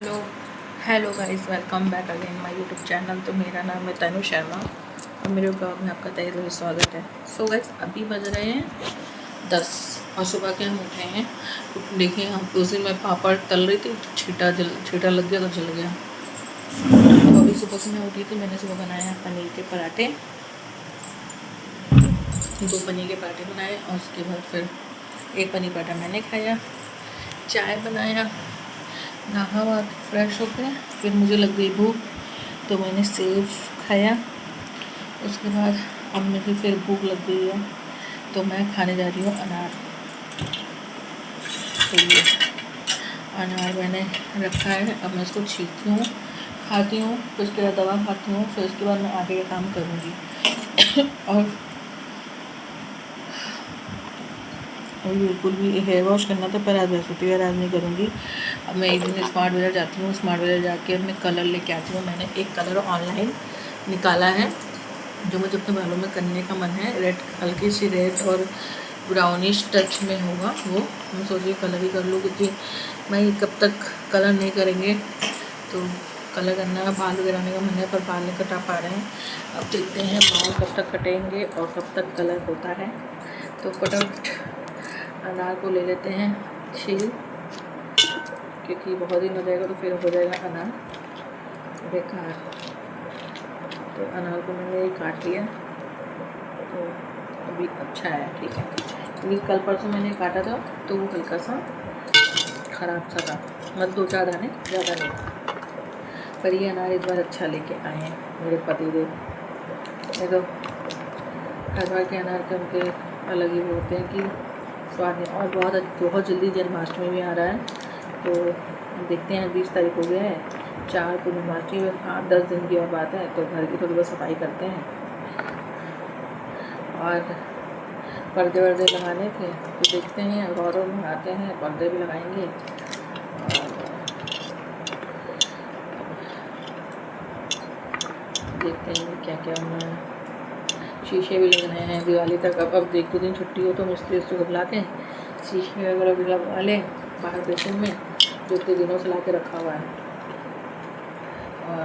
Hello hello guys, welcome back again my YouTube channel. तो मेरा नाम है तनु शर्मा और मेरे ब्लॉग में आपका तहे दिल से स्वागत है। सो गाइस, अभी बज रहे हैं 10 और सुबह के हम उठे हैं। तो देखिए, हम उस दिन मैं पापड़ तल रही थी तो छीटा लग गया तो जल गया। तो अभी सुबह से मैं उठी थी, मैंने सुबह बनाया पनीर के पराठे, 2 पनीर के पराठे बनाए और उसके बाद फिर एक पनीर पराठा मैंने खाया, चाय बनाया, नहा वहा फ्रेश होकर फिर मुझे लग गई भूख तो मैंने सेव खाया। उसके बाद अब मुझे फिर भूख लग गई है तो मैं खाने जा रही हूँ अनार। तो ये अनार मैंने रखा है, अब मैं इसको छीलती हूँ, खाती हूँ, फिर उसके बाद दवा खाती हूँ, फिर उसके बाद मैं आगे का काम करूँगी। और बिल्कुल भी हेयर वॉश करना था पर आज बृहस्पतिवार, आज नहीं करूँगी। अब मैं एक दिन स्मार्ट बाज़ार जाती हूँ, स्मार्ट बाज़ार जाके मैं कलर लेके आती हूँ। मैंने एक कलर ऑनलाइन निकाला है जो मुझे अपने बालों में करने का मन है, रेड, हल्की सी रेड और ब्राउनिश टच में होगा वो। मैं सोच रही कलर ही कर लूँ क्योंकि मैं कब तक कलर नहीं करेंगे तो कलर करना है, बाल गिराने का मन है पर बाल नहीं कटा पा रहे हैं। अब देखते हैं बाल कब तक कटेंगे और कब तक कलर होता है। तो फटाफट अनार को ले लेते हैं छील, क्योंकि बहुत दिन हो जाएगा तो फिर हो जाएगा अनार बेकार। तो अनार को मैंने काट लिया तो अभी अच्छा है, ठीक है। क्योंकि कल परसों मैंने काटा था तो वो हल्का सा ख़राब सा था, मतलब 2-4 दाने, ज़्यादा नहीं। पर ये अनार इस बार अच्छा लेके आए हैं मेरे पतिदेव। नहीं तो हर बार के अनार के उनके अलग ही होते हैं कि स्वाद नहीं। और बहुत जल्दी जन्माष्टमी भी आ रहा है तो देखते हैं, 20 तारीख हो गया है, 4 को जन्माष्टमी में 8-10 दिन की और बात है। तो घर की थोड़ी बहुत सफाई करते हैं और पर्दे वर्दे लगाने थे तो देखते हैं, और मंगाते हैं, पर्दे भी लगाएंगे। और देखते हैं क्या क्या होना है। शीशे भी लगने हैं दिवाली तक। अब 1-2 दिन छुट्टी हो तो मिस्त्री उसको बुला के शीशे वगैरह भी लगवा लें बाहर बेसिन में, जो इतने दिनों से ला के रखा हुआ है। और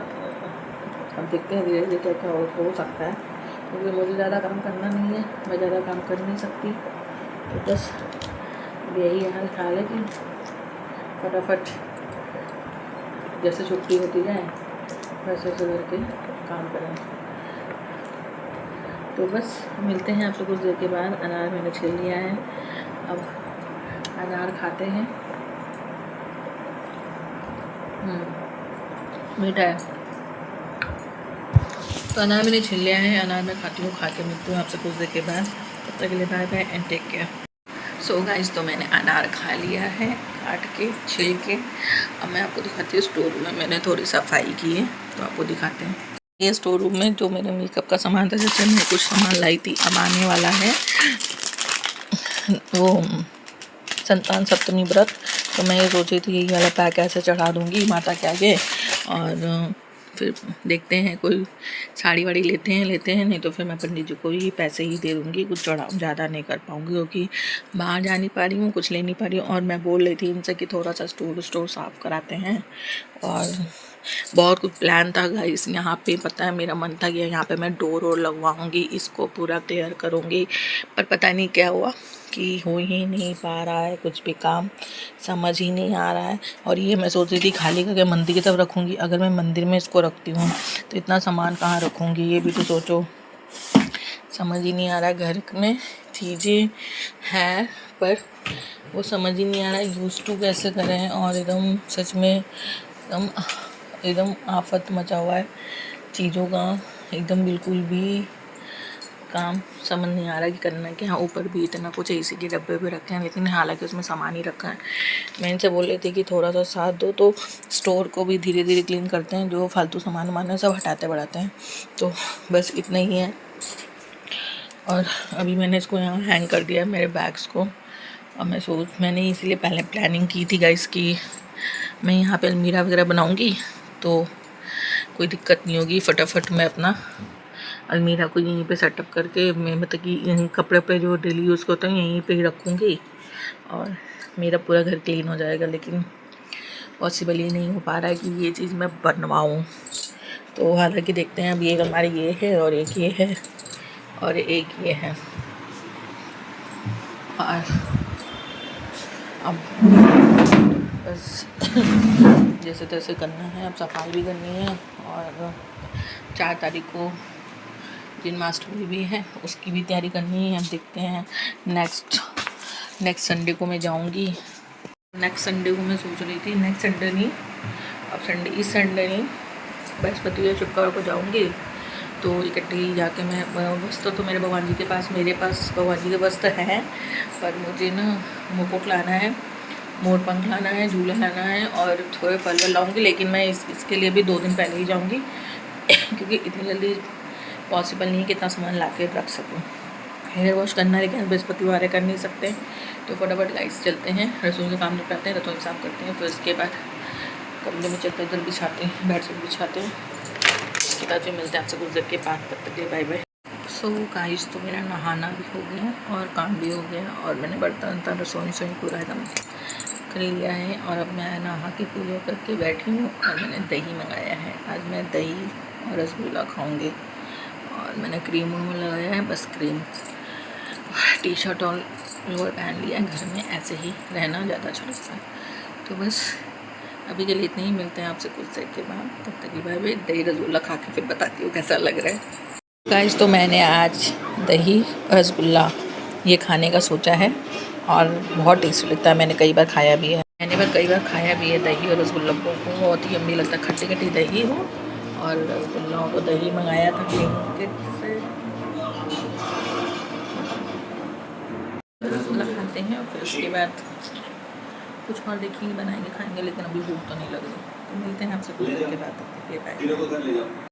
अब देखते हैं धीरे धीरे क्या क्या हो सकता है, क्योंकि मुझे ज़्यादा काम करना नहीं है, मैं ज़्यादा काम कर नहीं सकती। तो बस यही हाल है कि फटाफट जैसे छुट्टी होती जाए वैसे वैसे करके काम करें। तो बस मिलते हैं आपसे कुछ देर के बाद। अनार मैंने छील लिया है, अब अनार खाते हैं। मीठा है तो अनार मैंने छील लिया है, अनार मैं खाती हूँ, खा के मिलती हूँ आपसे कुछ देर के बाद। तब तक के लिए bye bye and take care. So guys, तो मैंने अनार खा लिया है काट के, छील के। अब मैं आपको दिखाती हूँ स्टोर रूम में मैंने थोड़ी सफाई की है तो आपको दिखाते हैं। ये स्टोर रूम में जो मेरे मेकअप का सामान था, जैसे मैं कुछ सामान लाई थी, अब आने वाला है वो संतान सप्तमी व्रत, तो मैं ये सोच रही थी यही वाला पैक ऐसे चढ़ा दूँगी माता के आगे और फिर देखते हैं, कोई साड़ी वाड़ी लेते हैं, नहीं तो फिर मैं पंडित जी को ही पैसे ही दे दूँगी, कुछ चढ़ा ज़्यादा नहीं कर पाऊँगी क्योंकि बाहर जा नहीं पा रही हूँ, कुछ ले नहीं पा रही हूँ। और मैं बोल रही थी इनसे कि थोड़ा सा स्टोर साफ़ कराते हैं। और बहुत कुछ प्लान था गाइस यहाँ पे, पता है मेरा मन था कि यहाँ पे मैं डोर लगवाऊँगी, इसको पूरा क्लियर करूँगी, पर पता नहीं क्या हुआ कि हो ही नहीं पा रहा है, कुछ भी काम समझ ही नहीं आ रहा है। और ये मैं सोच रही थी खाली करके मंदिर की तरफ रखूँगी, अगर मैं मंदिर में इसको रखती हूँ तो इतना सामान कहाँ रखूँगी, ये भी तो सोचो। समझ ही नहीं आ रहा है, घर में चीज़ें हैं पर वो समझ ही नहीं आ रहा है यूज़ टू कैसे करें। और एकदम सच में एकदम आफत मचा हुआ है चीज़ों का, एकदम बिल्कुल भी काम समझ नहीं आ रहा कि करना है कि हाँ। ऊपर भी इतना कुछ एसी के डब्बे भी रखे हैं, लेकिन हालांकि उसमें सामान ही रखा है। मैं इनसे बोल रही थी कि थोड़ा सा साथ दो तो स्टोर को भी धीरे धीरे क्लीन करते हैं, जो फालतू सामान वामान है सब हटाते बढ़ाते हैं। तो बस इतना ही है। और अभी मैंने इसको यहाँ हैंग कर दिया है मेरे बैग्स को। और मैंने इसलिए पहले प्लानिंग की थी गाइस कि मैं यहाँ पे अलमीरा वगैरह बनाऊँगी तो कोई दिक्कत नहीं होगी, फटाफट मैं अपना अलमीरा को यहीं पे सेटअप करके मैं मतलब कि कपड़े पे जो डेली यूज़ करते हैं यहीं पे ही रखूँगी और मेरा पूरा घर क्लीन हो जाएगा। लेकिन पॉसिबल ही नहीं हो पा रहा है कि ये चीज़ मैं बनवाऊँ। तो हालांकि देखते हैं। अब एक हमारी ये है और एक ये है और एक ये है। और अब बस जैसे तैसे करना है। अब सफाई भी करनी है और 4 तारीख को जन्माष्टमी भी है, उसकी भी तैयारी करनी है। अब देखते हैं। नेक्स्ट संडे को मैं जाऊंगी। नेक्स्ट संडे को मैं सोच रही थी, नेक्स्ट संडे नहीं, अब संडे, इस संडे नहीं, बृहस्पति या शुक्रवार को जाऊंगी। तो इकट्ठे ही जाके मैं वस्त्र तो मेरे भगवान जी के पास, मेरे पास भगवान जी के वस्त्र हैं, पर मुझे ना मुकुट लाना है, मोर पंख लाना है, झूला लाना है और थोड़े फल लाऊंगी। लेकिन मैं इसके लिए भी 2 दिन पहले ही जाऊंगी क्योंकि इतनी जल्दी पॉसिबल नहीं है कि इतना सामान ला के रख सकूँ। हेयर वॉश करना है लेकिन बृहस्पतिवार कर नहीं सकते, तो फटाफट लाइट्स चलते हैं, रसोई का काम निपटाते हैं, रसोई साफ़ करते हैं, फिर उसके बाद कमरे में चलते हैं, इधर बिछाते हैं, बेडशीट बिछाते हैं। उसके बाद फिर मिलते हैं आपसे कुछ देर के बाद। तब तक के बाय बाय। सो गाइस, तो मेरा नहाना भी हो गया और काम भी हो गया और मैंने बर्तन रसोई पूरा एकदम कर लिया है। और अब मैं नहा के पूजा करके बैठी हूँ और मैंने दही मंगाया है। आज मैं दही और रसगुल्ला खाऊंगी और मैंने क्रीम लगाया है, बस क्रीम, टी शर्ट और लोअर पहन लिया है। घर में ऐसे ही रहना ज़्यादा अच्छा लगता है। तो बस अभी के लिए इतने ही, मिलते हैं आपसे कुछ देर के बाद। तब तक की बाय बाय। दही रसगुल्ला खा के फिर बताती हूँ कैसा लग रहा है। गाइस, तो मैंने आज दही रसगुल्ला ये खाने का सोचा है और बहुत टेस्टी लगता है। मैंने कई बार खाया भी है, दही और रसगुल्ला बहुत ही यम्मी लगता है। खट्टी खट्टी दही हो और रसगुल्ला हो। तो दही मंगाया था से, रसगुल्ला खाते हैं और फिर उसके बाद कुछ और देखिए बनाएंगे, खाएंगे। लेकिन अभी भूख तो नहीं लग रही। तो मिलते हैं आपसे कुछ देर के बाद।